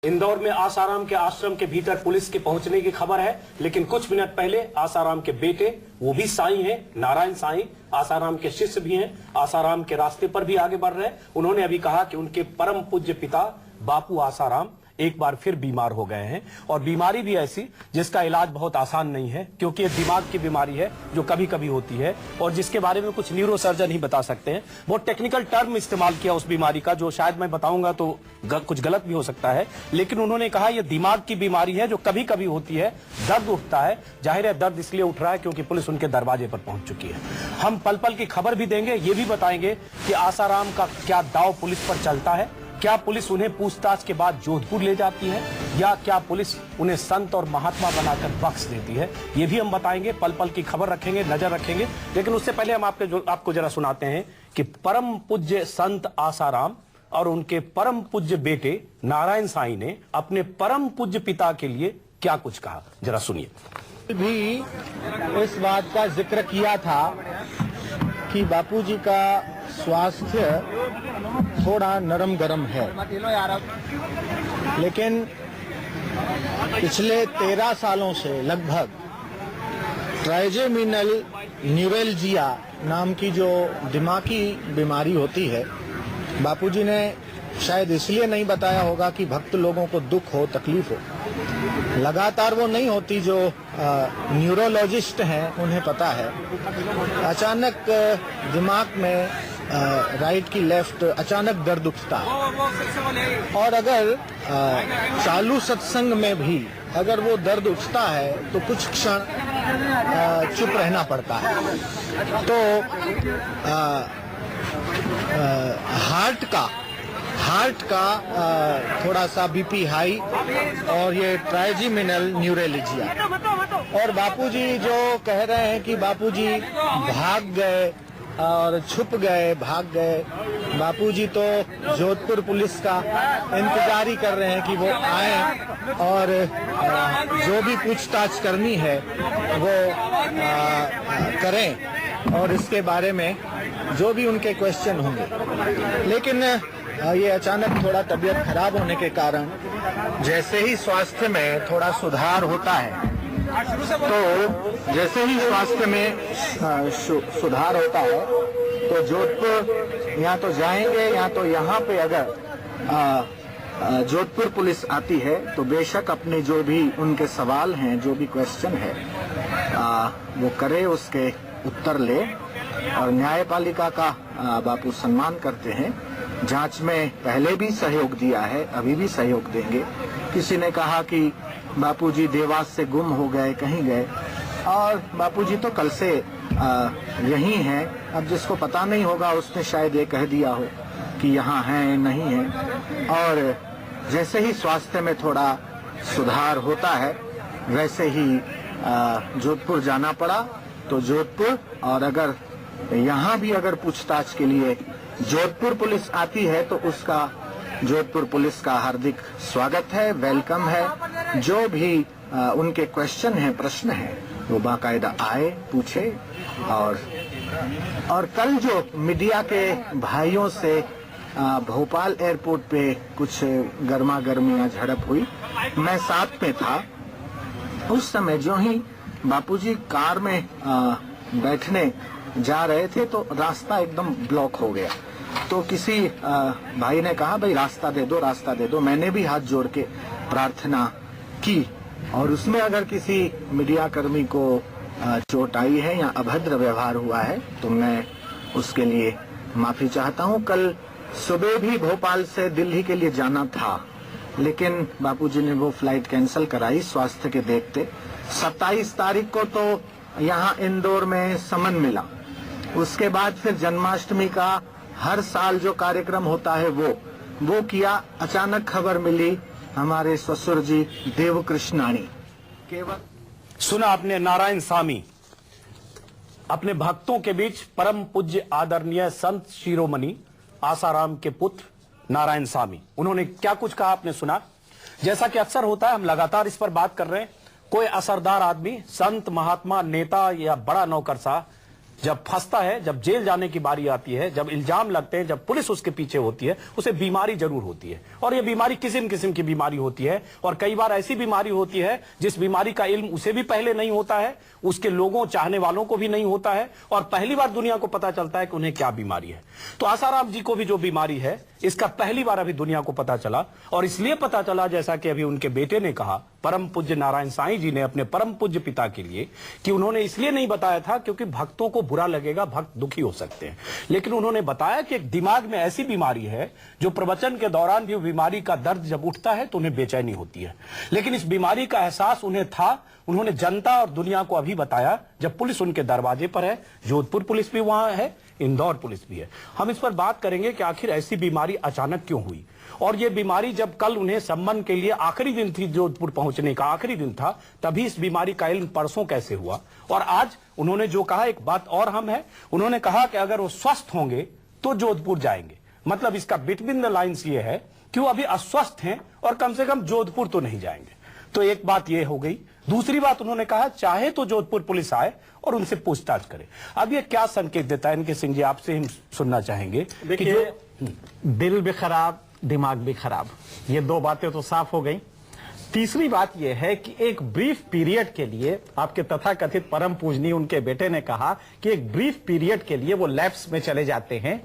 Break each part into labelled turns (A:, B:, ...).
A: इंदौर में आसाराम के आश्रम के भीतर पुलिस के पहुंचने की खबर है, लेकिन कुछ मिनट पहले आसाराम के बेटे, वो भी साईं हैं, नारायण साईं, आसाराम के शिष्य भी हैं, आसाराम के रास्ते पर भी आगे बढ़ रहे हैं। उन्होंने अभी कहा कि उनके परम पूज्य पिता बापू आसाराम एक बार फिर बीमार हो गए हैं, और बीमारी भी ऐसी जिसका इलाज बहुत आसान नहीं है, क्योंकि ये दिमाग की बीमारी है जो कभी कभी होती है और जिसके बारे में कुछ न्यूरोसर्जन ही बता सकते हैं। बहुत टेक्निकल टर्म इस्तेमाल किया उस बीमारी का, जो शायद मैं बताऊंगा तो कुछ गलत भी हो सकता है, लेकिन उन्होंने कहा यह दिमाग की बीमारी है जो कभी कभी होती है, दर्द उठता है। जाहिर है दर्द इसलिए उठ रहा है क्योंकि पुलिस उनके दरवाजे पर पहुंच चुकी है। हम पल पल की खबर भी देंगे, ये भी बताएंगे कि आसाराम का क्या दाव पुलिस पर चलता है, क्या पुलिस उन्हें पूछताछ के बाद जोधपुर ले जाती है, या क्या पुलिस उन्हें संत और महात्मा बनाकर बख्श देती है, ये भी हम बताएंगे। पल पल की खबर रखेंगे, नजर रखेंगे, लेकिन उससे पहले हम आपको जरा सुनाते हैं कि परम पूज्य संत आसाराम और उनके परम पूज्य बेटे नारायण साईं ने अपने परम पूज्य पिता के लिए क्या कुछ कहा, जरा सुनिए।
B: भी इस बात का जिक्र किया था कि बापूजी का स्वास्थ्य थोड़ा नरम गरम है, लेकिन पिछले 13 सालों से लगभग ट्राइजेमिनल न्यूरेल्जिया नाम की जो दिमागी बीमारी होती है, बापूजी ने शायद इसलिए नहीं बताया होगा कि भक्त लोगों को दुख हो, तकलीफ हो। लगातार वो नहीं होती, जो न्यूरोलॉजिस्ट हैं उन्हें पता है। अचानक दिमाग में राइट की लेफ्ट अचानक दर्द उठता है, और अगर चालू सत्संग में भी अगर वो दर्द उठता है तो कुछ क्षण चुप रहना पड़ता है। तो हार्ट का थोड़ा सा बीपी हाई, और ये ट्राइजेमिनल न्यूरेल्जिया। और बापूजी जो कह रहे हैं कि बापूजी भाग गए और छुप गए, भाग गए, बापूजी तो जोधपुर पुलिस का इंतजार ही कर रहे हैं कि वो आए और जो भी पूछताछ करनी है वो करें, और इसके बारे में जो भी उनके क्वेश्चन होंगे। लेकिन ये अचानक थोड़ा तबीयत खराब होने के कारण जैसे ही स्वास्थ्य में थोड़ा सुधार होता है, तो जैसे ही स्वास्थ्य में सुधार होता है तो जोधपुर या तो जाएंगे, या तो यहाँ पे अगर जोधपुर पुलिस आती है तो बेशक अपने जो भी उनके सवाल हैं, जो भी क्वेश्चन है वो करे, उसके उत्तर ले। और न्यायपालिका का बापू सम्मान करते हैं, जांच में पहले भी सहयोग दिया है, अभी भी सहयोग देंगे। किसी ने कहा कि बापूजी देवास से गुम हो गए, कहीं गए, और बापूजी तो कल से यहीं हैं। अब जिसको पता नहीं होगा उसने शायद ये कह दिया हो कि यहाँ हैं, नहीं है। और जैसे ही स्वास्थ्य में थोड़ा सुधार होता है, वैसे ही जोधपुर जाना पड़ा तो जोधपुर, और अगर यहाँ भी अगर पूछताछ के लिए जोधपुर पुलिस आती है तो उसका जोधपुर पुलिस का हार्दिक स्वागत है, वेलकम है। जो भी उनके क्वेश्चन हैं, प्रश्न हैं, वो बाकायदा आए, पूछे। और कल जो मीडिया के भाइयों से भोपाल एयरपोर्ट पे कुछ गर्मा गर्मियां झड़प हुई, मैं साथ में था। उस समय जो ही बापूजी कार में बैठने जा रहे थे तो रास्ता एकदम ब्लॉक हो गया। तो किसी भाई ने कहा, भाई रास्ता दे दो, रास्ता दे दो। मैंने भी हाथ जोड़ के प्रार्थना की, और उसमें अगर किसी मीडिया कर्मी को चोट आई है या अभद्र व्यवहार हुआ है तो मैं उसके लिए माफी चाहता हूं। कल सुबह भी भोपाल से दिल्ली के लिए जाना था, लेकिन बापूजी ने वो फ्लाइट कैंसिल कराई स्वास्थ्य के देखते। 27 तारीख को तो यहाँ इंदौर में समन मिला। उसके बाद फिर जन्माष्टमी का हर साल जो कार्यक्रम होता है वो किया। अचानक खबर मिली हमारे ससुर जी देवकृष्णाणी केवल।
A: सुना आपने, नारायण सामी अपने भक्तों के बीच परम पूज्य आदरणीय संत शिरोमणि आसाराम के पुत्र नारायण सामी, उन्होंने क्या कुछ कहा आपने सुना। जैसा कि अक्सर होता है, हम लगातार इस पर बात कर रहे हैं। कोई असरदार आदमी, संत, महात्मा, नेता या बड़ा नौकरशाह जब फंसता है, जब जेल जाने की बारी आती है, जब इल्जाम लगते हैं, जब पुलिस उसके पीछे होती है, उसे बीमारी जरूर होती है। और यह बीमारी किस्म किस्म की बीमारी होती है, और कई बार ऐसी बीमारी होती है जिस बीमारी का इल्म उसे भी पहले नहीं होता है, उसके लोगों चाहने वालों को भी नहीं होता है, और पहली बार दुनिया को पता चलता है कि उन्हें क्या बीमारी है। तो आसाराम जी को भी जो बीमारी है, इसका पहली बार अभी दुनिया को पता चला, और इसलिए पता चला, जैसा कि अभी उनके बेटे ने कहा, परम पूज्य नारायण साईं जी ने अपने परम पूज्य पिता के लिए, कि उन्होंने इसलिए नहीं बताया था क्योंकि भक्तों को बुरा लगेगा, भक्त दुखी हो सकते हैं, लेकिन उन्होंने बताया कि एक दिमाग में ऐसी बीमारी है जो प्रवचन के दौरान भी बीमारी का दर्द जब उठता है तो उन्हें बेचैनी होती है। लेकिन इस बीमारी का एहसास उन्हें था, उन्होंने जनता और दुनिया को अभी बताया जब पुलिस उनके दरवाजे पर है। जोधपुर पुलिस भी वहां है, इंदौर पुलिस भी है। हम इस पर बात करेंगे कि आखिर ऐसी बीमारी अचानक क्यों हुई, और ये बीमारी जब कल उन्हें सम्मन के लिए आखिरी दिन थी, जोधपुर पहुंचने का आखिरी दिन था, तभी इस बीमारी का इल्म परसों कैसे हुआ। और आज उन्होंने जो कहा, एक बात और हम है, उन्होंने कहा कि अगर वो स्वस्थ होंगे तो जोधपुर जाएंगे। मतलब इसका बिटवीन द लाइन्स ये है कि वो अभी अस्वस्थ हैं और कम से कम जोधपुर तो नहीं जाएंगे। तो एक बात ये हो गई। दूसरी बात उन्होंने कहा, चाहे तो जोधपुर पुलिस आए और उनसे पूछताछ करे। अब ये क्या संकेत देता है इनके सिंह जी, आपसे हम सुनना चाहेंगे।
C: देखिए, दिल भी खराब, दिमाग भी खराब, ये दो बातें तो साफ हो गई। तीसरी बात यह है कि एक ब्रीफ पीरियड के लिए आपके तथाकथित परम पूजनीय उनके बेटे ने कहा कि एक ब्रीफ पीरियड के लिए वो लैप्स में चले जाते हैं।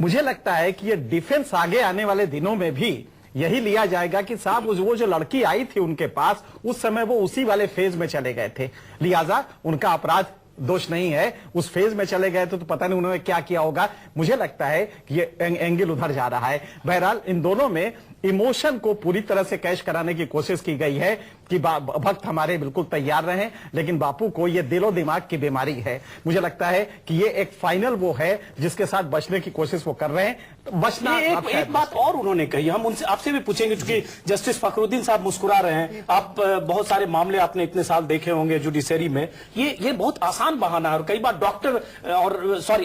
C: मुझे लगता है कि ये डिफेंस आगे आने वाले दिनों में भी यही लिया जाएगा कि साहब वो जो लड़की आई थी उनके पास, उस समय वो उसी वाले फेज में चले गए थे, लिहाजा उनका अपराध दोष नहीं है, उस फेज में चले गए थे तो पता नहीं उन्होंने क्या किया होगा। मुझे लगता है कि ये एंगल उधर जा रहा है। बहरहाल इन दोनों में इमोशन को पूरी तरह से कैश कराने की कोशिश की गई है कि भक्त हमारे बिल्कुल तैयार रहे, लेकिन बापू को ये दिलो दिमाग की बीमारी है। मुझे लगता है कि ये एक फाइनल वो है जिसके साथ बचने की कोशिश वो कर रहे हैं। बचना
A: एक बात और उन्होंने कही, हम उनसे आपसे भी पूछेंगे, क्योंकि जस्टिस फखरुद्दीन साहब मुस्कुरा रहे हैं। आप बहुत सारे मामले आपने इतने साल देखे होंगे जुडिशरी में। ये बहुत आसान बहाना है, और कई बार डॉक्टर और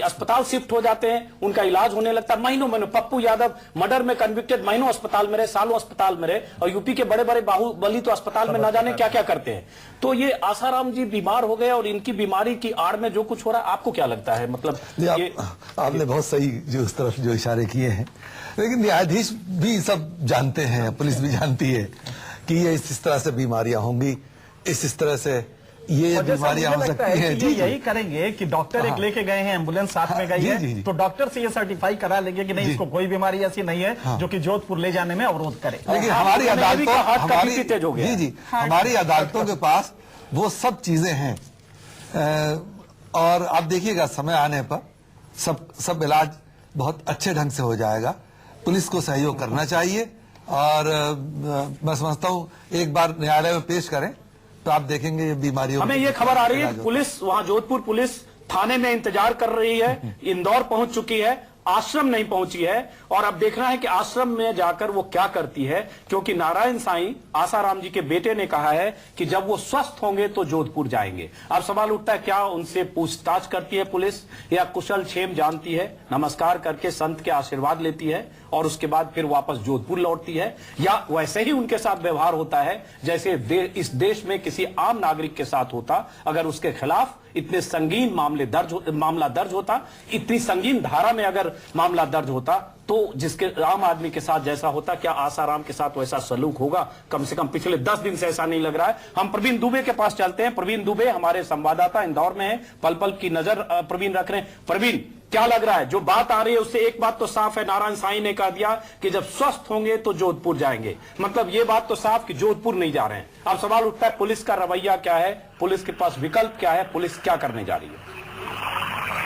A: अस्पताल शिफ्ट हो जाते हैं, उनका इलाज होने लगता है महीनों। पप्पू यादव मर्डर में कन्विक्टेड, महीनों अस्पताल में रहे, सालों अस्पताल में रहे, और यूपी के बड़े बड़े बाहुबली तो अस्पताल में ना जाने क्या क्या करते हैं। तो ये आसाराम जी बीमार हो गए, और इनकी बीमारी की आड़ में जो कुछ हो रहा है, आपको क्या लगता है? मतलब
D: आपने बहुत सही जो उस तरफ जो इशारे किए हैं, लेकिन न्यायाधीश भी सब जानते हैं, पुलिस भी जानती है कि ये इस तरह से बीमारियां होंगी, इस तरह से ये बीमारियां हो सकती हैं।
C: जी, यही करेंगे कि डॉक्टर एक लेके गए हैं, एम्बुलेंस साथ में गई है, तो डॉक्टर से ये सर्टिफाई करा लेंगे कि नहीं, इसको कोई बीमारी ऐसी नहीं है जो कि जोधपुर ले जाने में अवरोध करे।
D: लेकिन हमारी हमारी अदालतों के पास वो सब चीजें हैं, और आप देखिएगा समय आने पर सब इलाज बहुत अच्छे ढंग से हो जाएगा। पुलिस को सहयोग करना चाहिए, और मैं समझता हूँ एक बार न्यायालय में पेश करें तो आप देखेंगे ये बीमारियों।
A: हमें ये खबर आ रही है, पुलिस वहां जोधपुर पुलिस थाने में इंतजार कर रही है, इंदौर पहुंच चुकी है, आश्रम नहीं पहुंची है, और अब देखना है कि आश्रम में जाकर वो क्या करती है, क्योंकि नारायण साईं आसाराम जी के बेटे ने कहा है कि जब वो स्वस्थ होंगे तो जोधपुर जाएंगे। अब सवाल उठता है, क्या उनसे पूछताछ करती है पुलिस, या कुशल क्षेम जानती है, नमस्कार करके संत के आशीर्वाद लेती है और उसके बाद फिर वापस जोधपुर लौटती है, या वैसे ही उनके साथ व्यवहार होता है जैसे इस देश में किसी आम नागरिक के साथ होता, अगर उसके खिलाफ इतने संगीन मामला दर्ज होता, इतनी संगीन धारा में अगर मामला दर्ज होता, तो जिसके आम आदमी के साथ जैसा होता, क्या आसाराम के साथ वैसा सलूक होगा? कम से कम पिछले 10 दिन से ऐसा नहीं लग रहा है। हम प्रवीण दुबे के पास चलते हैं। प्रवीण दुबे हमारे संवाददाता इंदौर में है, पल पल की नजर प्रवीण रख रहे हैं। प्रवीण, क्या लग रहा है? जो बात आ रही है उससे एक बात तो साफ है, नारायण साईं ने कह दिया कि जब स्वस्थ होंगे तो जोधपुर जाएंगे। मतलब ये बात तो साफ कि जोधपुर नहीं जा रहे हैं। अब सवाल उठता है, पुलिस का रवैया क्या है, पुलिस के पास विकल्प क्या है, पुलिस क्या करने जा रही है?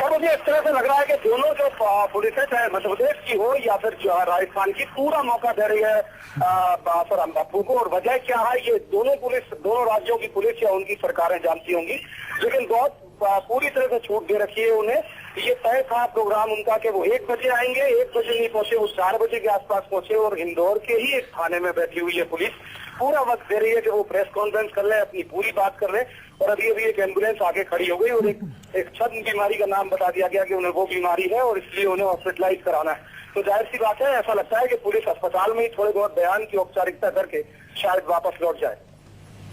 E: और मुझे इस तरह से लग रहा है कि दोनों जो पुलिस है, चाहे मध्य प्रदेश की हो या फिर राजस्थान की, पूरा मौका दे रही है आसाराम बापू को। और वजह क्या है, ये दोनों राज्यों की पुलिस या उनकी सरकारें जानती होंगी, लेकिन बहुत पूरी तरह से छूट दे रखी है उन्हें। ये तय था प्रोग्राम उनका कि वो 1 बजे आएंगे, 1 बजे नहीं पहुंचे, वो 4 बजे के आसपास पहुंचे, और इंदौर के ही एक थाने में बैठी हुई है पुलिस, पूरा वक्त दे रही है कि वो प्रेस कॉन्फ्रेंस कर ले, अपनी पूरी बात कर ले। और अभी एक एम्बुलेंस आगे खड़ी हो गई, और एक छद्म बीमारी का नाम बता दिया गया कि उन्हें वो बीमारी है और इसलिए उन्हें हॉस्पिटलाइज कराना है। तो जाहिर सी बात है, ऐसा लगता है कि पुलिस अस्पताल में ही थोड़े बहुत बयान की औपचारिकता करके शायद वापस लौट जाए।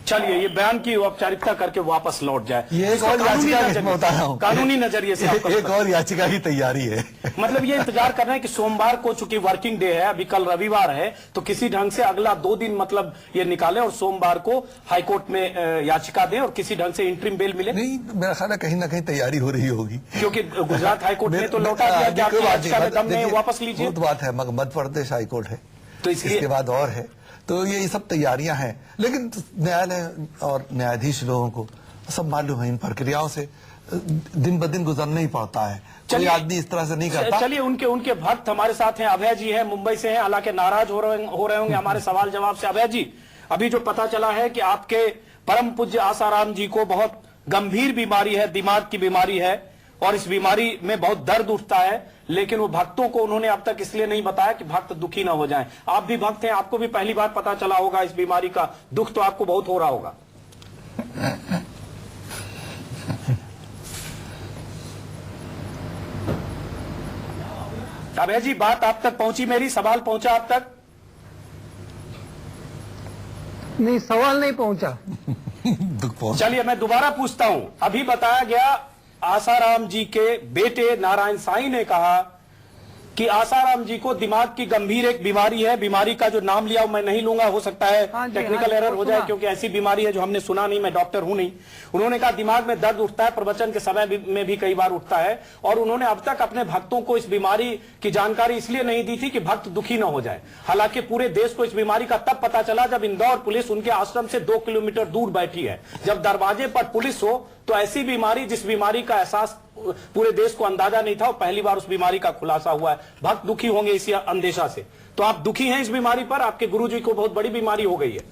A: चलिए ये बयान की औपचारिकता करके वापस लौट जाए।
D: ये एक और याचिका मैं बता रहा हूँ,
A: कानूनी नजरिए से
D: एक और याचिका की तैयारी है।
A: मतलब ये इंतजार कर रहे हैं कि सोमवार को, चूंकि वर्किंग डे है, अभी कल रविवार है, तो किसी ढंग से अगला 2 दिन मतलब ये निकाले और सोमवार को हाईकोर्ट में याचिका दें और किसी ढंग से इंटरिम बेल मिले।
D: नहीं, मेरा ख्याल है कहीं ना कहीं तैयारी हो रही होगी,
A: क्योंकि गुजरात हाईकोर्ट ने तो लौटा दिया कि आपकी याचिका में दम नहीं है, वापस लीजिए।
D: बहुत बात है, मध्य प्रदेश हाईकोर्ट है,
A: तो इसके
D: बाद और है, तो ये सब तैयारियां हैं। लेकिन न्यायालय और न्यायाधीश लोगों को सब मालूम है, इन प्रक्रियाओं से दिन ब दिन गुजरना ही पड़ता है, कोई आदमी इस तरह से नहीं करता।
A: चलिए उनके भक्त हमारे साथ हैं, अभय जी हैं, मुंबई से हैं, हालांकि नाराज हो रहे होंगे हमारे सवाल जवाब से। अभय जी, अभी जो पता चला है कि आपके परम पूज्य आसाराम जी को बहुत गंभीर बीमारी है, दिमाग की बीमारी है, और इस बीमारी में बहुत दर्द उठता है, लेकिन वो भक्तों को उन्होंने अब तक इसलिए नहीं बताया कि भक्त दुखी ना हो जाएं। आप भी भक्त हैं, आपको भी पहली बार पता चला होगा इस बीमारी का, दुख तो आपको बहुत हो रहा होगा। अभय जी, बात आप तक पहुंची, मेरी सवाल पहुंचा आप तक?
F: नहीं, सवाल नहीं पहुंचा।
D: दुख पहुंचा।
A: चलिए मैं दोबारा पूछता हूं। अभी बताया गया आसाराम जी के बेटे नारायण साईं ने कहा कि आसाराम जी को दिमाग की गंभीर एक बीमारी है। बीमारी का जो नाम लिया मैं नहीं लूंगा, हो सकता है टेक्निकल एरर हो जाए, क्योंकि ऐसी बीमारी है जो हमने सुना नहीं, मैं डॉक्टर हूं नहीं। उन्होंने कहा दिमाग में दर्द उठता है, प्रवचन के समय में भी कई बार उठता है, और उन्होंने अब तक अपने भक्तों को इस बीमारी की जानकारी इसलिए नहीं दी थी कि भक्त दुखी न हो जाए। हालांकि पूरे देश को इस बीमारी का तब पता चला जब इंदौर पुलिस उनके आश्रम से 2 किलोमीटर दूर बैठी है। जब दरवाजे पर पुलिस हो तो ऐसी बीमारी, जिस बीमारी का एहसास पूरे देश को अंदाजा नहीं था, और पहली बार उस बीमारी का खुलासा हुआ है। भक्त दुखी होंगे इसी अंदेशा से। तो आप दुखी हैं इस बीमारी पर? आपके गुरुजी को बहुत बड़ी बीमारी हो गई है।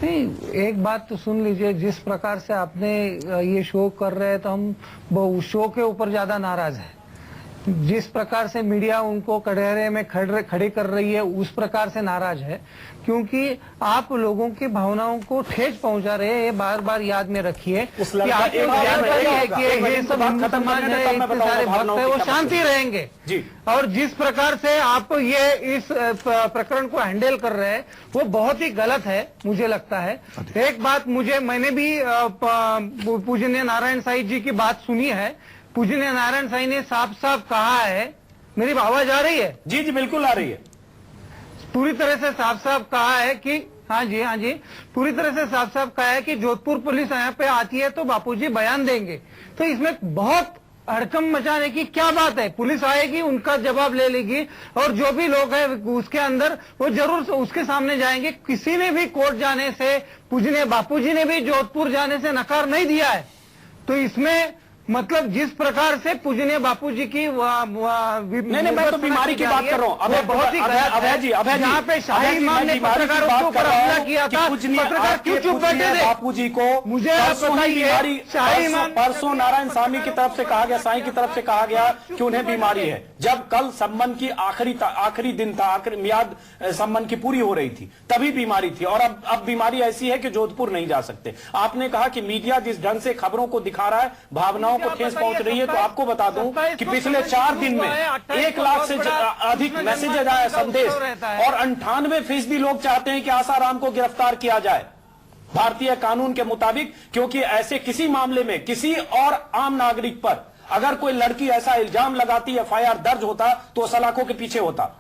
F: नहीं, एक बात तो सुन लीजिए, जिस प्रकार से आपने ये शो कर रहे हैं तो हम वो शो के ऊपर ज्यादा नाराज हैं। जिस प्रकार से मीडिया उनको कटघरे में खड़ी कर रही है उस प्रकार से नाराज है, क्योंकि आप लोगों की भावनाओं को ठेस पहुंचा रहे हैं। ये बार बार याद में रखिए कि आपको जानकारी है कि ये सब हिंदू समाज है, इतने सारे भक्त है, वो शांति रहेंगे जी। और जिस प्रकार से आप ये इस प्रकरण को हैंडल कर रहे हैं वो बहुत ही गलत है, मुझे लगता है। एक बात मैंने भी पूजनीय नारायण साईं जी की बात सुनी है। पूजनीय नारायण साईं ने साफ साफ कहा है, मेरी आवाज आ रही है?
A: जी जी बिल्कुल आ रही है।
F: पूरी तरह से साफ साफ कहा है कि हाँ जी, पूरी तरह से साफ साफ कहा है कि जोधपुर पुलिस यहाँ पे आती है तो बापूजी बयान देंगे। तो इसमें बहुत हड़कंप मचाने की क्या बात है? पुलिस आएगी, उनका जवाब ले लेगी, और जो भी लोग हैं उसके अंदर वो जरूर उसके सामने जाएंगे। किसी ने भी कोर्ट जाने से, पूजनीय बापूजी ने भी जोधपुर जाने से नकार नहीं दिया है। तो इसमें मतलब जिस प्रकार से पूजनीय बापूजी की
A: नहीं, मैं तो बीमारी की बात कर रहा हूँ। अभय
F: बहुत ही
A: अभय जी,
F: यहाँ पे शाही इमाम ने पत्रकारों के ऊपर हमला किया था, पत्रकार क्यों चुप बैठे थे?
A: बापूजी को
F: मुझे बताइए, शाही इमाम
A: परसों नारायण स्वामी की तरफ से कहा गया, साईं की तरफ से कहा गया कि उन्हें बीमारी है, जब कल संबंध की आखिरी दिन था, आखिरी मियाद संबंध की पूरी हो रही थी, तभी बीमारी थी। और अब बीमारी ऐसी है कि जोधपुर नहीं जा सकते। आपने कहा कि मीडिया जिस ढंग से खबरों को दिखा रहा है, भावनाओं को ठेस पहुंच रही है, तो आपको बता दूं कि पिछले 4 दिन में 1 लाख से अधिक मैसेजेज आया, संदेश, और 98% लोग चाहते हैं कि आसाराम को गिरफ्तार किया जाए भारतीय कानून के मुताबिक, क्योंकि ऐसे किसी मामले में किसी और आम नागरिक पर अगर कोई लड़की ऐसा इल्जाम लगाती, FIR दर्ज होता तो सलाखों के पीछे होता।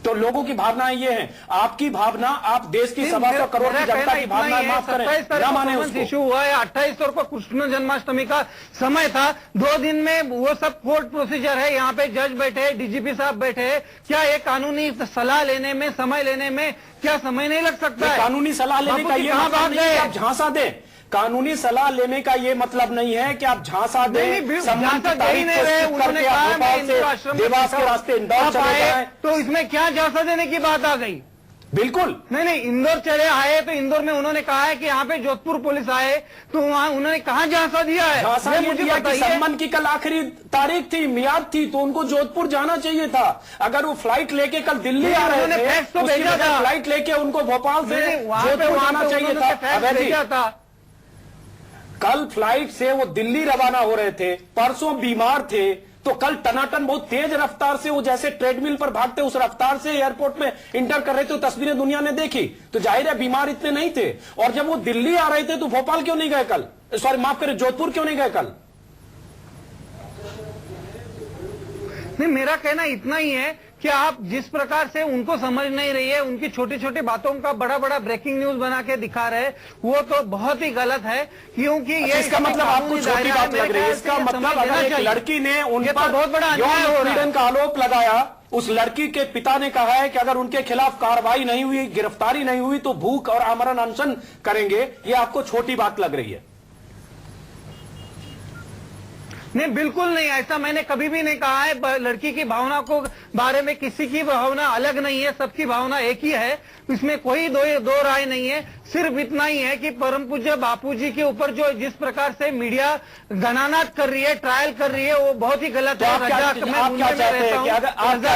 A: तो लोगों की भावनाएं ये हैं, आपकी भावना, आप देश की 125 करोड़ की जनता की भावनाएं माफ करें, ना माने उसको।
F: इशू हुआ है, 28 तारीख को कृष्ण जन्माष्टमी का समय था, 2 दिन में वो सब कोर्ट प्रोसीजर है। यहाँ पे जज बैठे, DGP साहब बैठे, क्या ये कानूनी सलाह लेने में, समय लेने में क्या समय नहीं लग सकता है?
A: कानूनी सलाह लेने का ये मतलब नहीं है कि आप झांसा दें। कानूनी सलाह लेने का ये मतलब नहीं है कि आप झांसा दें, सम्मान की तारीख को करके आप भोपाल से देवास के रास्ते इंदौर चले जाएं।
F: तो इसमें क्या झांसा देने की बात आ गई?
A: बिल्कुल
F: नहीं, इंदौर चले आए तो इंदौर में उन्होंने कहा है कि यहाँ पे जोधपुर पुलिस आए, तो वहाँ उन्होंने कहाँ झांसा दिया है?
A: झांसा ये दिया कि सम्मान की कल आखिरी तारीख थी, मियाद थी, तो उनको जोधपुर जाना चाहिए था। अगर वो फ्लाइट लेके कल दिल्ली आ रहे थे,
F: तो भेजा था,
A: फ्लाइट लेके उनको भोपाल से जोधपुर आना चाहिए था। कल फ्लाइट से वो दिल्ली रवाना हो रहे थे, परसों बीमार थे, तो कल टनाटन बहुत तेज रफ्तार से वो जैसे ट्रेडमिल पर भागते उस रफ्तार से एयरपोर्ट में इंटर कर रहे थे, तो तस्वीरें दुनिया ने देखी। तो जाहिर है बीमार इतने नहीं थे। और जब वो दिल्ली आ रहे थे तो भोपाल क्यों नहीं गए कल, सॉरी माफ करें, जोधपुर क्यों नहीं गए कल?
F: नहीं, मेरा कहना इतना ही है कि आप जिस प्रकार से उनको समझ नहीं रही है, उनकी छोटी छोटी बातों का बड़ा बड़ा ब्रेकिंग न्यूज बना के दिखा रहे, वो तो बहुत ही गलत है। क्योंकि ये
A: इसका मतलब आपको छोटी बात लग रही है? इसका मतलब अगर एक लड़की ने उन पर
F: बहुत बड़ा अन्याय हो रहा है
A: का आरोप लगाया, उस लड़की के पिता ने कहा है कि अगर उनके खिलाफ कार्रवाई नहीं हुई, गिरफ्तारी नहीं हुई तो भूख और आमरण अनशन करेंगे, ये आपको छोटी बात लग रही है?
F: नहीं, बिल्कुल नहीं, ऐसा मैंने कभी भी नहीं कहा है। लड़की की भावना को बारे में किसी की भावना अलग नहीं है, सबकी भावना एक ही है, इसमें कोई दो राय नहीं है। सिर्फ इतना ही है कि परम पूज्य बापूजी के ऊपर जो जिस प्रकार से मीडिया गणानात कर रही है, ट्रायल कर रही है, वो बहुत ही गलत है।
A: आप क्या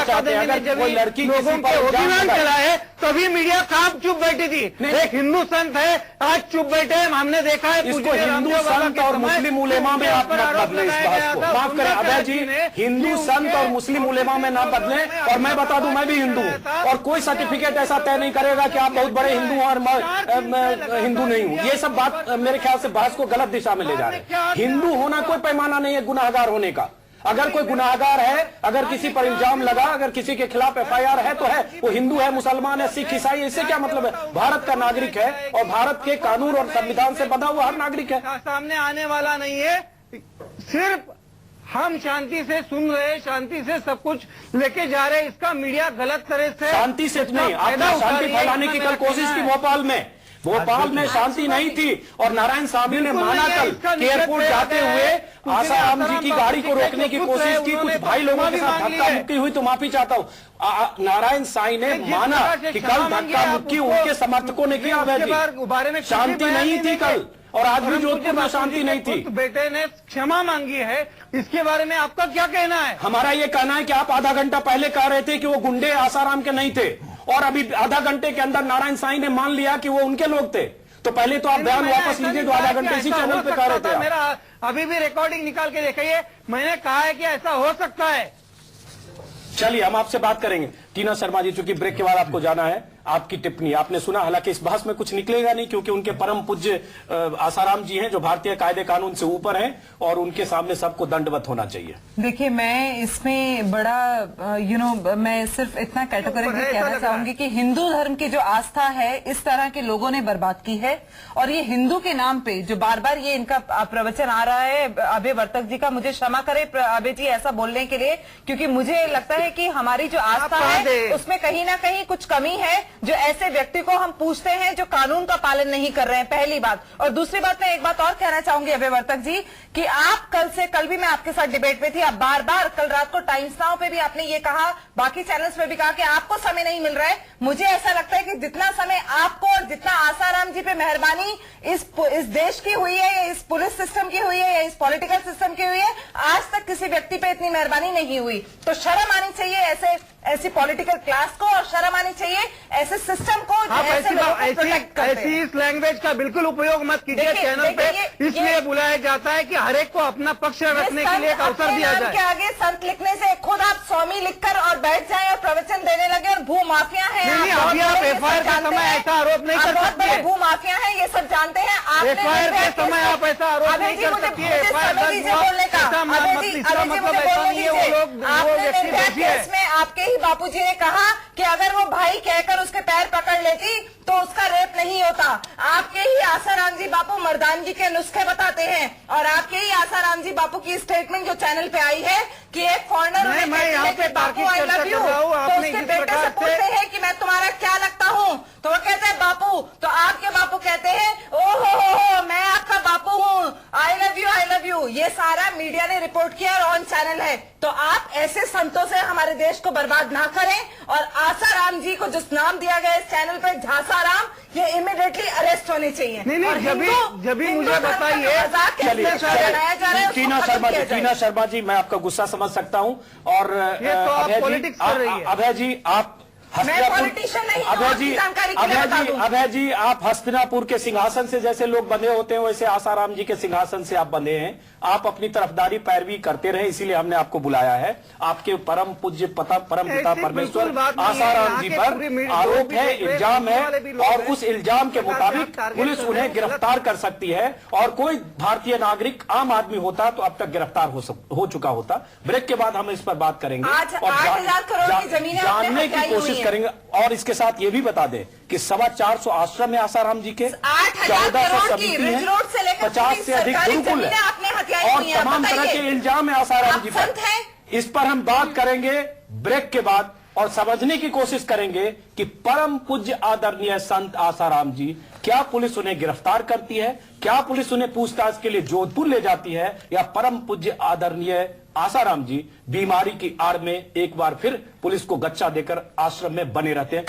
A: चाहते हैं कि अगर कोई लड़की
F: लोगों के ओपिनियन चलाए तभी मीडिया कहाँ चुप बैठी थी? एक हिंदू संत है, आज चुप बैठे, हमने देखा है।
A: इसको हिंदू संत और मुस्लिम उलेमा में आप मत बदले इस बात को, माफ करें अभय जी, हिंदू संत और मुस्लिम उलेमा में ना बदले। और मैं बता दूं, मैं भी हिंदू हूं और कोई सर्टिफिकेट ऐसा तय नहीं करेगा कि आप बहुत बड़े हिंदू हैं और मैं हिंदू नहीं हूं। ये सब बात मेरे ख्याल से बहस को गलत दिशा में ले जा रहे हैं। हिंदू होना कोई पैमाना नहीं है गुनाहगार होने का। अगर कोई गुनाहगार है, अगर किसी पर इल्जाम लगा, अगर किसी के खिलाफ FIR है तो है, वो हिंदू है, मुसलमान है, सिख, ईसाई, इससे क्या मतलब है? भारत का नागरिक है और भारत के कानून और संविधान से बंधा हुआ हर नागरिक है।
F: सामने आने वाला नहीं है। सिर्फ हम शांति से सुन रहे, शांति से सब कुछ लेके जा रहे, इसका मीडिया गलत तरह से
A: शांति से नहीं, आपने शांति फैलाने की कल कोशिश की भोपाल में शांति नहीं थी। और नारायण साहनी ने माना कल कि एयरपोर्ट जाते हुए आसाराम जी की गाड़ी को रोकने की कोशिश की, कुछ भाई लोगों के साथ धक्का मुक्की हुई, तो माफी चाहता हूँ। नारायण साईं ने माना कि कल धक्का मुक्की उनके समर्थकों ने किया।
F: बारे में
A: शांति नहीं थी कल और आज भी जोधपुर में शांति नहीं थी।
F: बेटे ने क्षमा मांगी है, इसके बारे में आपका क्या कहना है?
A: हमारा ये कहना है कि आप आधा घंटा पहले कह रहे थे कि वो गुंडे आसाराम के नहीं थे और अभी आधा घंटे के अंदर नारायण साईं ने मान लिया कि वो उनके लोग थे। तो पहले तो आप बयान वापस लीजिए जो आधा घंटे इसी चैनल पे कह रहे थे।
F: मेरा अभी भी रिकॉर्डिंग निकाल के देखिए, मैंने कहा है कि ऐसा हो सकता है।
A: चलिए हम आपसे बात करेंगे। टीना शर्मा जी, चूंकि ब्रेक के बाद आपको जाना है, आपकी टिप्पणी आपने सुना। हालांकि इस बहस में कुछ निकलेगा नहीं क्योंकि उनके परम पूज्य आसाराम जी हैं जो भारतीय कायदे कानून से ऊपर हैं और उनके सामने सबको दंडवत होना चाहिए।
G: देखिए, मैं इसमें बड़ा मैं सिर्फ इतना कैटेगोरिकली कहना चाहूंगी कि हिंदू धर्म की जो आस्था है इस तरह के लोगों ने बर्बाद की है। और ये हिंदू के नाम पे जो बार बार ये इनका प्रवचन आ रहा है अभय वर्तक जी का, मुझे क्षमा करे अभय जी ऐसा बोलने के लिए, क्योंकि मुझे लगता है कि हमारी जो आस्था है उसमें कहीं ना कहीं कुछ कमी है जो ऐसे व्यक्ति को हम पूछते हैं जो कानून का पालन नहीं कर रहे हैं, पहली बात। और दूसरी बात, मैं एक बात और कहना चाहूंगी अभय वर्तक जी कि आप कल भी मैं आपके साथ डिबेट में थी, आप बार बार कल रात को टाइम्स नाउ पे भी आपने ये कहा, बाकी चैनल्स पे भी कहा कि आपको समय नहीं मिल रहा है। मुझे ऐसा लगता है कि जितना समय आपको और जितना आसाराम जी पे मेहरबानी इस देश की हुई है, या इस पुलिस सिस्टम की हुई है, या इस पॉलिटिकल सिस्टम की हुई है, आज तक किसी व्यक्ति पे इतनी मेहरबानी नहीं हुई। तो शर्म आनी चाहिए ऐसी पॉलिटिकल क्लास को, और शर्म आनी चाहिए ऐसे सिस्टम को।
F: ऐसी इस लैंग्वेज का बिल्कुल उपयोग मत कीजिए चैनल पे, इसलिए बुलाया जाता है कि हर एक को अपना पक्ष रखने के लिए एक अवसर दिया जाए।
G: के आगे संत लिखने से खुद आप स्वामी लिखकर और बैठ जाएं और प्रवचन देने लगे और भू माफिया है।
F: अभी आप FIR के समय ऐसा आरोप नहीं कर सकते।
G: भू माफिया है, ये सब जानते हैं।
F: FIR के समय आप ऐसा आरोप नहीं कर सकते।
G: आपके ही बापूजी ने कहा कि अगर वो भाई कहकर उसके पैर पकड़ लेती तो उसका रेप नहीं होता। आपके ही आसाराम जी बापू मर्दानगी के नुस्खे बताते हैं, और आपके ही आसाराम जी बापू की स्टेटमेंट जो चैनल पे आई है कि एक foreigner Bapu I love you, तो उसके बेटे से पूछते हैं कि मैं तुम्हारा क्या लगता हूँ, तो वो कहते हैं बापू, तो आपके बापू कहते हैं ओहो मैं आपका बापू हूँ, आई लव यू। ये सारा मीडिया ने रिपोर्ट किया और ऑन चैनल है। तो आप ऐसे संतों से हमारे देश को बर्बाद ना करें, और आसाराम जी को जिस नाम दिया गया इस चैनल पे झासाराम, ये इमीडिएटली अरेस्ट होने चाहिए।
F: नहीं, जब भी मुझे बताइए।
A: टीना शर्मा जी, मैं आपका गुस्सा समझ सकता हूँ और
F: पॉलिटिक्स कर रही है।
A: अभय जी, आप
G: पॉलिटिशियन नहीं हूं,
A: अभय
G: आपकी
A: जी,
G: जानकारी के लिए बता दूं।
A: अभय जी, आप हस्तिनापुर के सिंहासन से जैसे लोग बंधे होते हैं वैसे आसाराम जी के सिंहासन से आप बंधे हैं। आप अपनी तरफदारी पैरवी करते रहे, इसीलिए हमने आपको बुलाया है। आपके परम पूज्य परम पिता परमेश्वर आसाराम जी पर आरोप है, इल्जाम है, और उस इल्जाम के मुताबिक पुलिस उन्हें गिरफ्तार कर सकती है। और कोई भारतीय नागरिक, आम आदमी होता तो अब तक गिरफ्तार हो चुका होता। ब्रेक के बाद हम इस पर बात करेंगे
G: आज
A: और
G: 8,000 करोड़ की जमीनें
A: जानने की कोशिश करेंगे। और इसके साथ ये भी बता दें कि 425 आश्रम है आसाराम जी के,
G: 8,000 करोड़ की रिज रोड से लेकर
A: 50 से अधिक गुरुकुल है, और तमाम तरह के इल्जाम है आसाराम जी पर। इस पर हम बात करेंगे ब्रेक के बाद और समझने की कोशिश करेंगे कि परम पूज्य आदरणीय संत आसाराम जी, क्या पुलिस उन्हें गिरफ्तार करती है, क्या पुलिस उन्हें पूछताछ के लिए जोधपुर ले जाती है, या परम पूज्य आदरणीय आसाराम जी बीमारी की आड़ में एक बार फिर पुलिस को गच्चा देकर आश्रम में बने रहते हैं।